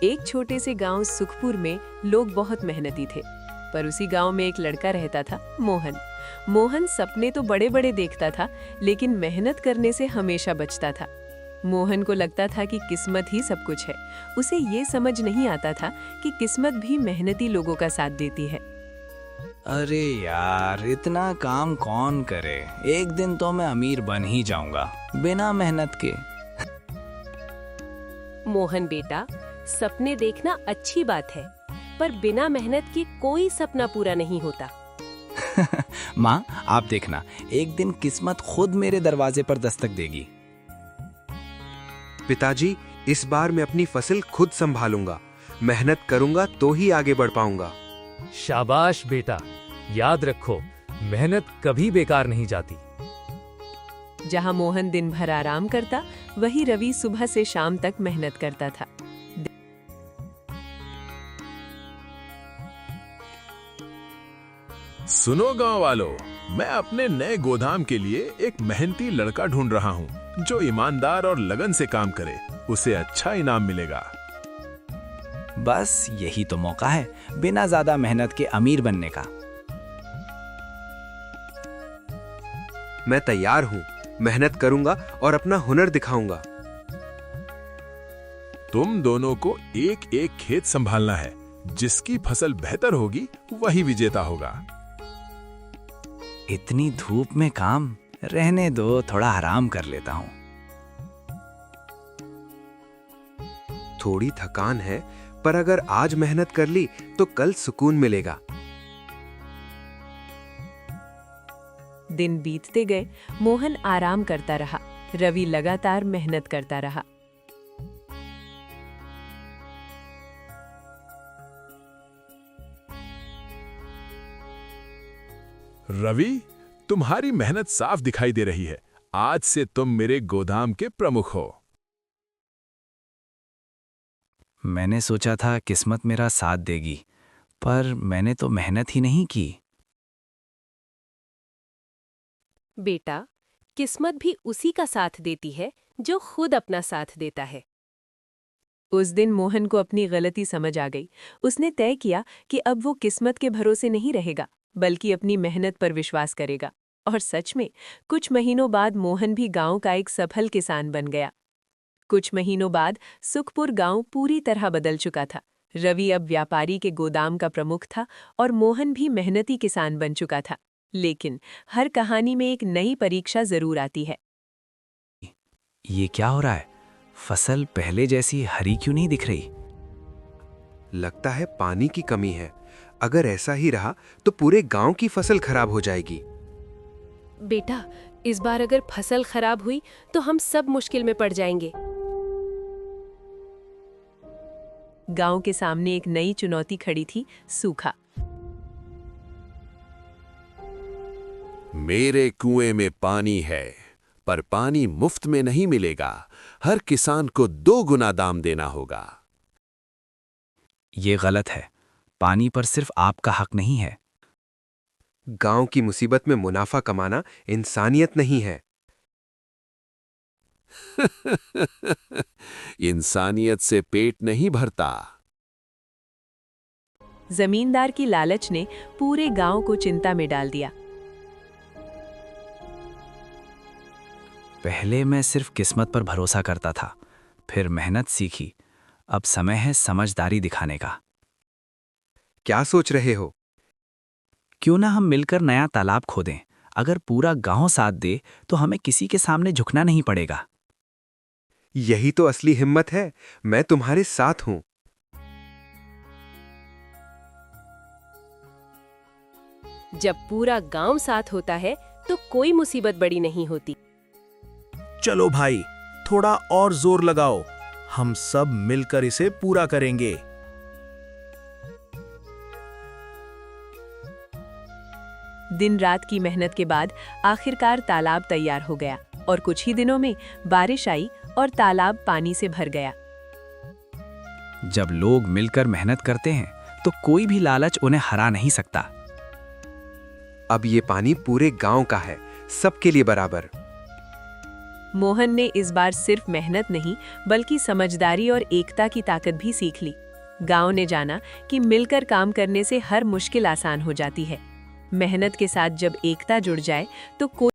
एक छोटे से गांव सुखपुर में लोग बहुत मेहनती थे, पर उसी गांव में एक लड़का रहता था, मोहन। मोहन सपने तो बड़े बड़े देखता था, लेकिन मेहनत करने से हमेशा बचता था। मोहन को लगता था कि किस्मत ही सब कुछ है। उसे ये समझ नहीं आता था कि किस्मत भी मेहनती लोगों का साथ देती है। अरे यार, इतना काम कौन करे? एक दिन तो मैं अमीर बन ही जाऊंगा बिना मेहनत के। मोहन बेटा, सपने देखना अच्छी बात है, पर बिना मेहनत के कोई सपना पूरा नहीं होता। माँ, आप देखना, एक दिन किस्मत खुद मेरे दरवाजे पर दस्तक देगी। पिताजी, इस बार मैं अपनी फसल खुद संभालूंगा। मेहनत करूंगा तो ही आगे बढ़ पाऊंगा। शाबाश बेटा, याद रखो, मेहनत कभी बेकार नहीं जाती। जहां मोहन दिन भर आराम करता, वहीं रवि सुबह से शाम तक मेहनत करता था। सुनो गांव वालों, मैं अपने नए गोदाम के लिए एक मेहनती लड़का ढूंढ रहा हूं, जो ईमानदार और लगन से काम करे। उसे अच्छा इनाम मिलेगा। बस यही तो मौका है बिना ज्यादा मेहनत के अमीर बनने का। मैं तैयार हूँ, मेहनत करूंगा और अपना हुनर दिखाऊंगा। तुम दोनों को एक एक खेत संभालना है। जिसकी फसल बेहतर होगी वही विजेता होगा। इतनी धूप में काम, रहने दो, थोड़ा आराम कर लेता हूँ। थोड़ी थकान है, पर अगर आज मेहनत कर ली तो कल सुकून मिलेगा। दिन बीतते गए, मोहन आराम करता रहा, रवि लगातार मेहनत करता रहा। रवि, तुम्हारी मेहनत साफ दिखाई दे रही है। आज से तुम मेरे गोदाम के प्रमुख हो। मैंने सोचा था किस्मत मेरा साथ देगी, पर मैंने तो मेहनत ही नहीं की। बेटा, किस्मत भी उसी का साथ देती है जो खुद अपना साथ देता है। उस दिन मोहन को अपनी गलती समझ आ गई। उसने तय किया कि अब वो किस्मत के भरोसे नहीं रहेगा, बल्कि अपनी मेहनत पर विश्वास करेगा। और सच में, कुछ महीनों बाद मोहन भी गांव का एक सफल किसान बन गया। कुछ महीनों बाद सुखपुर गांव पूरी तरह बदल चुका था। रवि अब व्यापारी के गोदाम का प्रमुख था और मोहन भी मेहनती किसान बन चुका था। लेकिन हर कहानी में एक नई परीक्षा जरूर आती है। ये क्या हो रहा है? फसल पहले जैसी हरी क्यों नहीं दिख रही? लगता है पानी की कमी है। अगर ऐसा ही रहा तो पूरे गांव की फसल खराब हो जाएगी। बेटा, इस बार अगर फसल खराब हुई तो हम सब मुश्किल में पड़ जाएंगे। गांव के सामने एक नई चुनौती खड़ी थी, सूखा। मेरे कुएं में पानी है, पर पानी मुफ्त में नहीं मिलेगा। हर किसान को 2 गुना दाम देना होगा। ये गलत है। पानी पर सिर्फ आपका हक नहीं है। गांव की मुसीबत में मुनाफा कमाना इंसानियत नहीं है। इंसानियत से पेट नहीं भरता। जमींदार की लालच ने पूरे गांव को चिंता में डाल दिया। पहले मैं सिर्फ किस्मत पर भरोसा करता था, फिर मेहनत सीखी। अब समय है समझदारी दिखाने का। क्या सोच रहे हो? क्यों ना हम मिलकर नया तालाब खोदें? अगर पूरा गांव साथ दे तो हमें किसी के सामने झुकना नहीं पड़ेगा। यही तो असली हिम्मत है। मैं तुम्हारे साथ हूं। जब पूरा गांव साथ होता है तो कोई मुसीबत बड़ी नहीं होती। चलो भाई, थोड़ा और जोर लगाओ। हम सब मिलकर इसे पूरा करेंगे। दिन रात की मेहनत के बाद आखिरकार तालाब तैयार हो गया और कुछ ही दिनों में बारिश आई और तालाब पानी से भर गया। जब लोग मिलकर मेहनत करते हैं तो कोई भी लालच उन्हें हरा नहीं सकता। अब ये पानी पूरे गांव का है, सबके लिए बराबर। मोहन ने इस बार सिर्फ मेहनत नहीं बल्कि समझदारी और एकता की ताकत भी सीख ली। गांव ने जाना कि मिलकर काम करने से हर मुश्किल आसान हो जाती है। मेहनत के साथ जब एकता जुड़ जाए तो कोई